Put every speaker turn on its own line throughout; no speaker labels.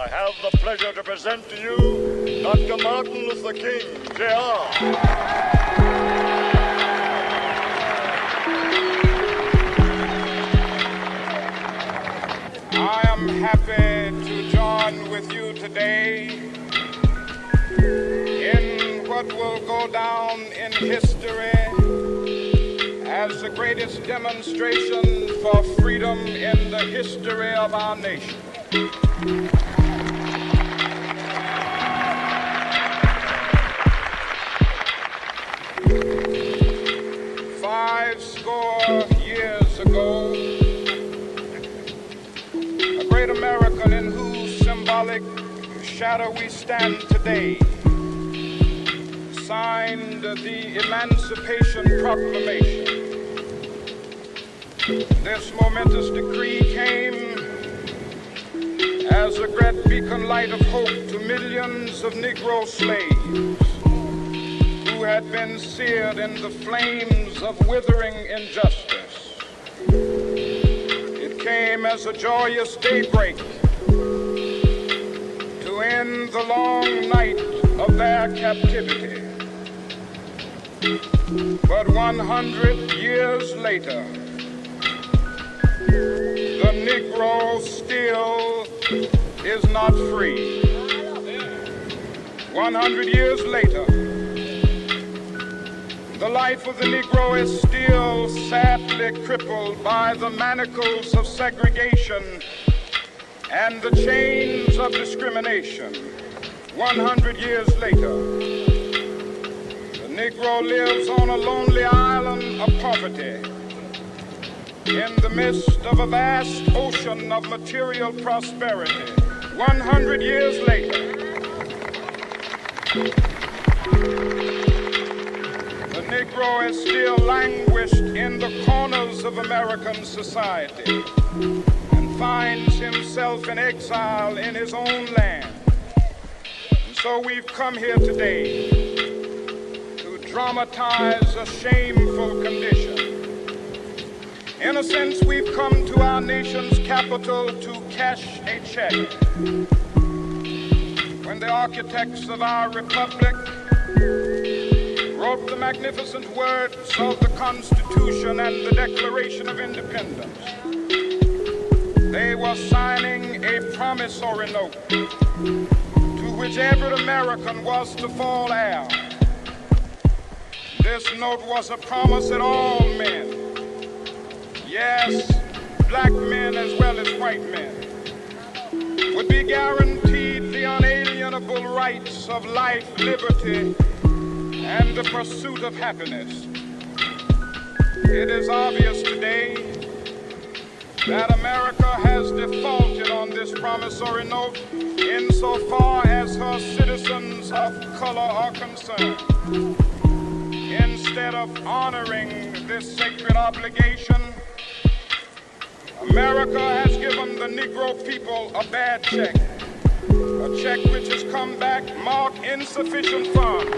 I have the pleasure to present to you Dr. Martin Luther King, Jr.
I am happy to join with you today in what will go down in history as the greatest demonstration for freedom in the history of our nation. 50 years ago, a great American in whose symbolic shadow we stand today signed the Emancipation Proclamation. This momentous decree came as a great beacon light of hope to millions of Negro slaves who had been seared in the flames of withering injustice. It came as a joyous daybreak to end the long night of their captivity. But 100 years later, the Negro still is not free. 100 years later, the life of the Negro is still sadly crippled by the manacles of segregation and the chains of discrimination. 100 years later, the Negro lives on a lonely island of poverty in the midst of a vast ocean of material prosperity. 100 years later, the Negro is still languished in the corners of American society and finds himself in exile in his own land. And so we've come here today to dramatize a shameful condition. In a sense, we've come to our nation's capital to cash a check. When the architects of our republic wrote the magnificent words of the Constitution and the Declaration of Independence, they were signing a promissory note to which every American was to fall heir. This note was a promise that all men, yes, black men as well as white men, would be guaranteed the unalienable rights of life, liberty, and the pursuit of happiness. It is obvious today that America has defaulted on this promissory note insofar as her citizens of color are concerned. Instead of honoring this sacred obligation, America has given the Negro people a bad check, a check which has come back marked insufficient funds.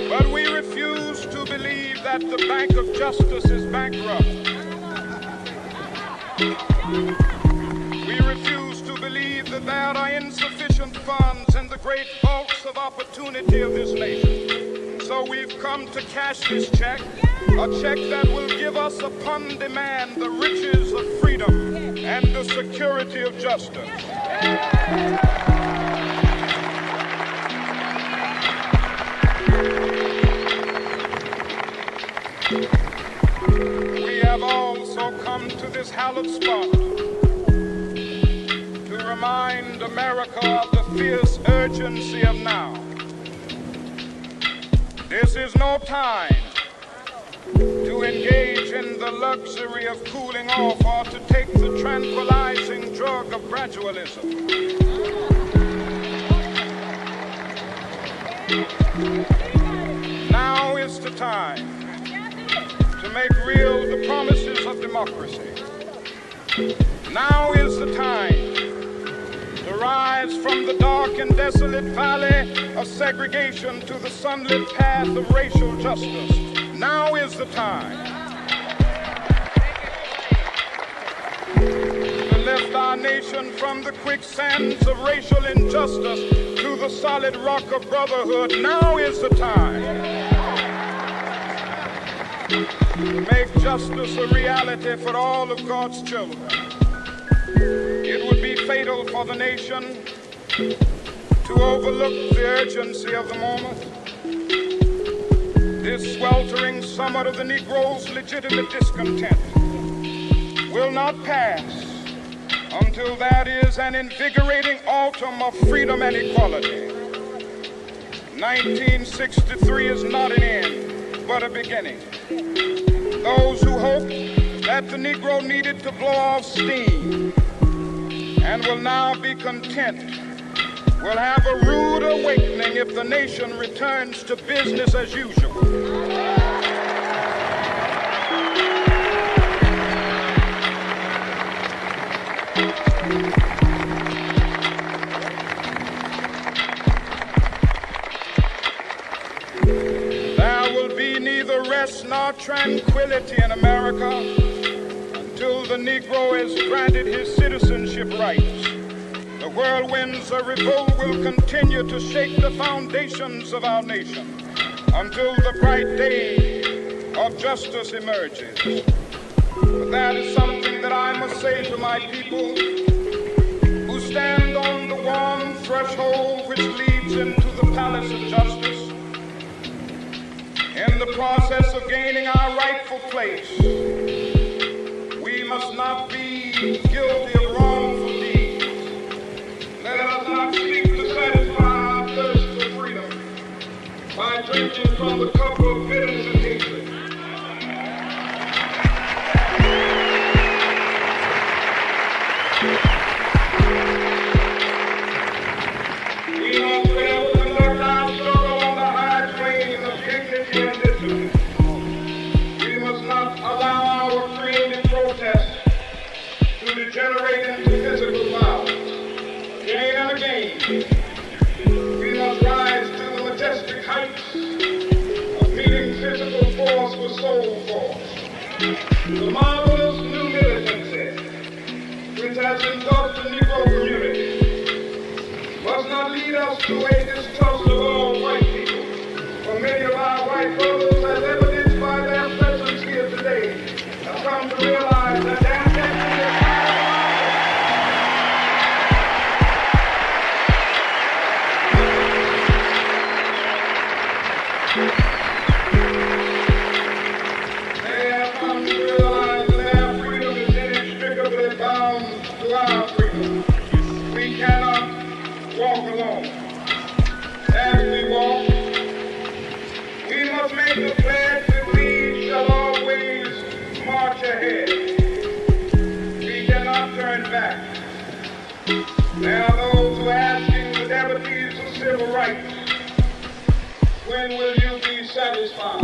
But we refuse to believe that the Bank of Justice is bankrupt. We refuse to believe that there are insufficient funds in the great vaults of opportunity of this nation. So we've come to cash this check, a check that will give us upon demand the riches of freedom and the security of justice. We have also come to this hallowed spot to remind America of the fierce urgency of now. This is no time to engage in the luxury of cooling off or to take the tranquilizing drug of gradualism. Now is the time to make real the promises of democracy. Now is the time to rise from the dark and desolate valley of segregation to the sunlit path of racial justice. Now is the time to lift our nation from the quicksands of racial injustice to the solid rock of brotherhood. Now is the time to make justice a reality for all of God's children. It would be fatal for the nation to overlook the urgency of the moment. This sweltering summit of the Negro's legitimate discontent will not pass until that is an invigorating autumn of freedom and equality. 1963 is not an end, but a beginning. Those who hope that the Negro needed to blow off steam and will now be content will have a rude awakening if the nation returns to business as usual. There will be neither rest nor tranquility in America until the Negro is granted his citizenship rights. The whirlwinds of revolt will continue to shake the foundations of our nation until the bright day of justice emerges. But that is something that I must say to my people who stand on the warm threshold which leads into the palace of justice. In the process of gaining our rightful place, we must not be guilty of wrongful deeds. Let us not seek to satisfy our thirst for freedom by drinking from the cup of bitterness and hatred. We must fail to conduct our struggle on the high plane of dignity and discipline. We must not allow our creative protest to degenerate into physical violence. Again and again, we must rise to the majestic heights of meeting physical force with soul force. The marvelous new militancy which has engulfed the Negro community must not lead us to a distrust of all white people. For many of our white brothers, as evidenced by their presence here today, have come to realize that their destiny is they have come to realize that their freedom is inextricably bound to our freedom. We cannot walk alone. As we walk, we must make the pledge that we shall always march ahead. We cannot turn back. There are those who are asking the devotees of civil rights, when will you be satisfied?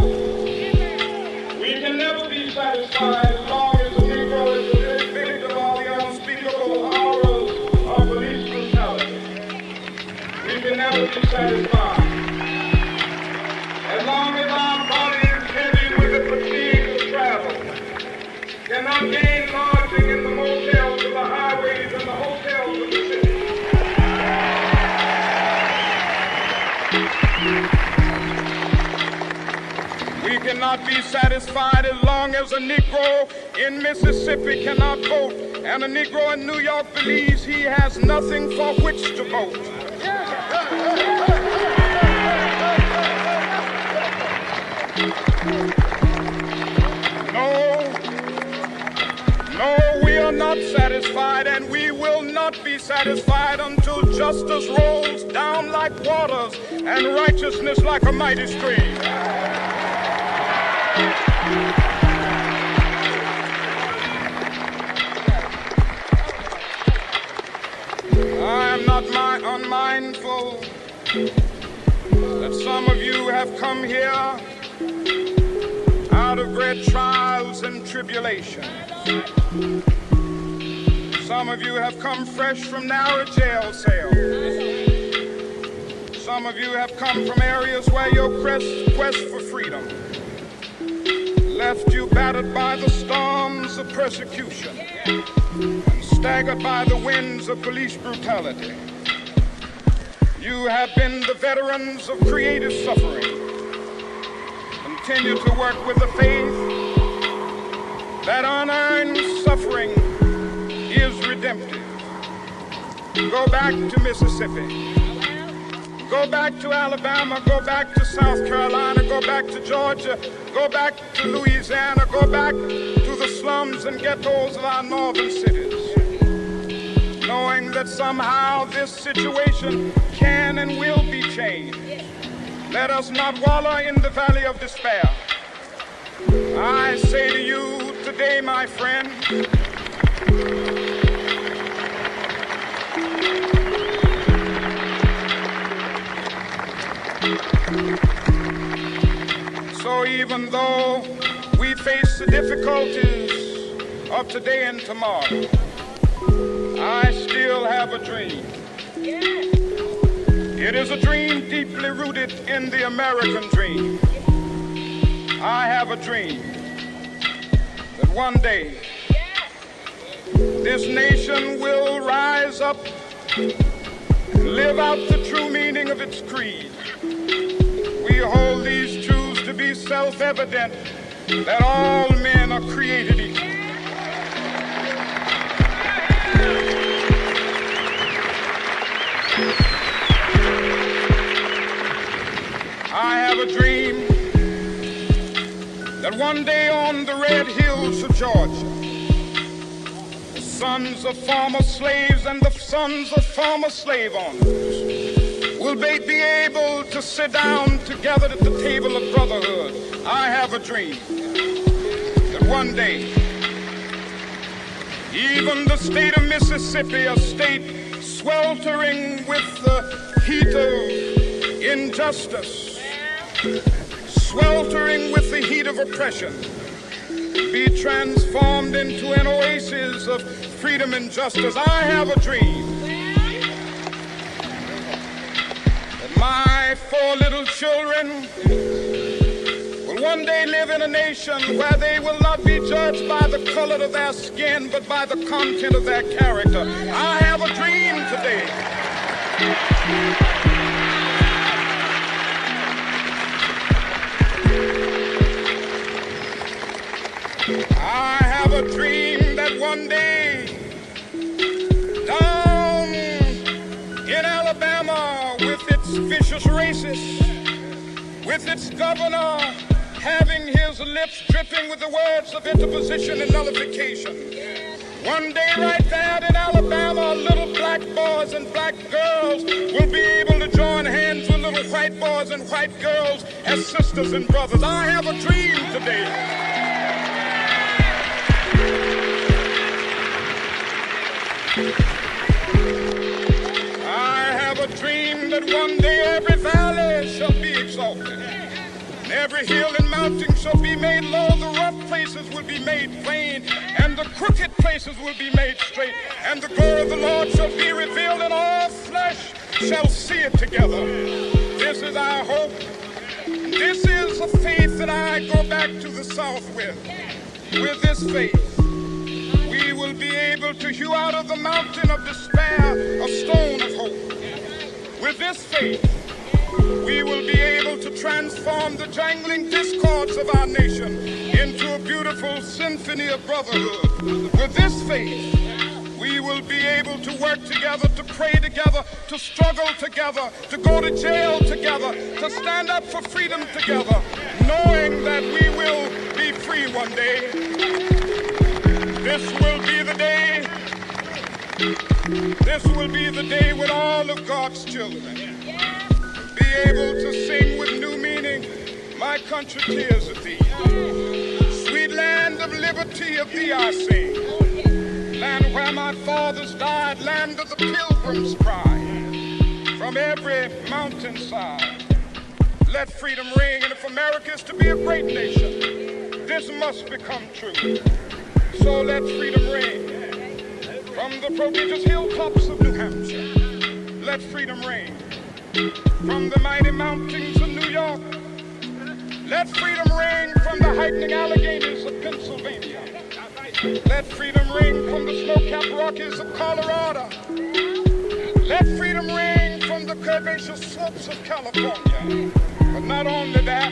We can never be satisfied as long as the Negro is the victim of the unspeakable horrors of police brutality. We can never be satisfied as long as our body is heavy with the fatigue of travel, cannot gain lodging in the motels of the highways and the hotels of the city. We cannot be satisfied as long as a Negro in Mississippi cannot vote and a Negro in New York believes he has nothing for which to vote. No, we are not satisfied, and we will not be satisfied until justice rolls down like waters and righteousness like a mighty stream. I am not unmindful that some of you have come here out of great trials and tribulations. Some of you have come fresh from narrow jail cells. Some of you have come from areas where your quest for freedom left you battered by the storms of persecution and staggered by the winds of police brutality. You have been the veterans of creative suffering. Continue to work with the faith that unearned suffering is redemptive. Go back to Mississippi. Go back to Alabama. Go back to South Carolina. Go back to Georgia. Go back to Louisiana. Go back to the slums and ghettos of our northern cities. Knowing that somehow this situation can and will be changed. Let us not wallow in the valley of despair. I say to you today, my friend, so even though we face the difficulties of today and tomorrow, I still have a dream. It is a dream deeply rooted in the American dream. I have a dream that one day this nation will rise up and live out the true meaning of its creed. We hold these truths to be self-evident, that all men are created equal. I have a dream that one day on the red hills of Georgia, the sons of former slaves and the sons of former slave owners will be able to sit down together at the table of brotherhood. I have a dream that one day, even the state of Mississippi, a state sweltering with the heat of injustice, sweltering with the heat of oppression, be transformed into an oasis of freedom and justice. I have a dream that my 4 little children will one day live in a nation where they will not be judged by the color of their skin, but by the content of their character. I have a dream today. I have a dream that one day, down in Alabama, with its vicious racists, with its governor having his lips dripping with the words of interposition and nullification, one day right there in Alabama, little black boys and black girls will be able to join hands with little white boys and white girls as sisters and brothers. I have a dream today. I have a dream that one day every valley shall be exalted, and every hill and mountain shall be made low, the rough places will be made plain, and the crooked places will be made straight, and the glory of the Lord shall be revealed, and all flesh shall see it together. This is our hope. This is a faith that I go back to the South with. With this faith, we will be able to hew out of the mountain of despair a stone of hope. With this faith, we will be able to transform the jangling discords of our nation into a beautiful symphony of brotherhood. With this faith, we will be able to work together, to pray together, to struggle together, to go to jail together, to stand up for freedom together, knowing that we will be free one day. This will be the day. This will be the day when all of God's children be able to sing with new meaning, my country tears of thee. Sweet land of liberty, of thee I sing. Land where my fathers died, land of the pilgrim's pride. From every mountainside, let freedom ring. And if America is to be a great nation, this must become true. So let freedom ring. From the prodigious hilltops of New Hampshire, let freedom ring. From the mighty mountains of New York, let freedom ring. From the heightening Alleghenies of Pennsylvania, let freedom ring. From the snow-capped Rockies of Colorado, let freedom ring. From the curvaceous slopes of California. But not only that,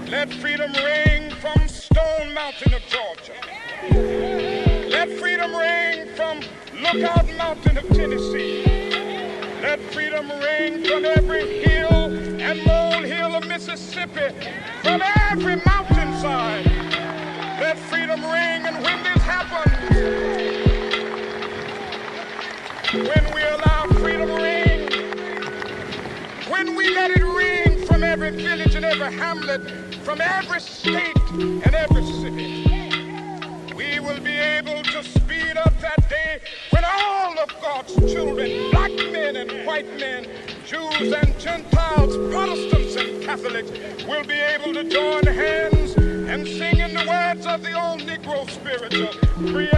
let freedom ring from Stone Mountain of Georgia. Let freedom ring from Lookout Mountain of Tennessee. Let freedom ring from every hill and molehill of Mississippi, from every mountainside. Let freedom ring, and when this happens, when we allow freedom ring, when we let it ring from every village and every hamlet, from every state and every city, we will be able to speed up that day when all of God's children, black men and white men, Jews and Gentiles, Protestants and Catholics, will be able to join hands and sing in the words of the old Negro spiritual, free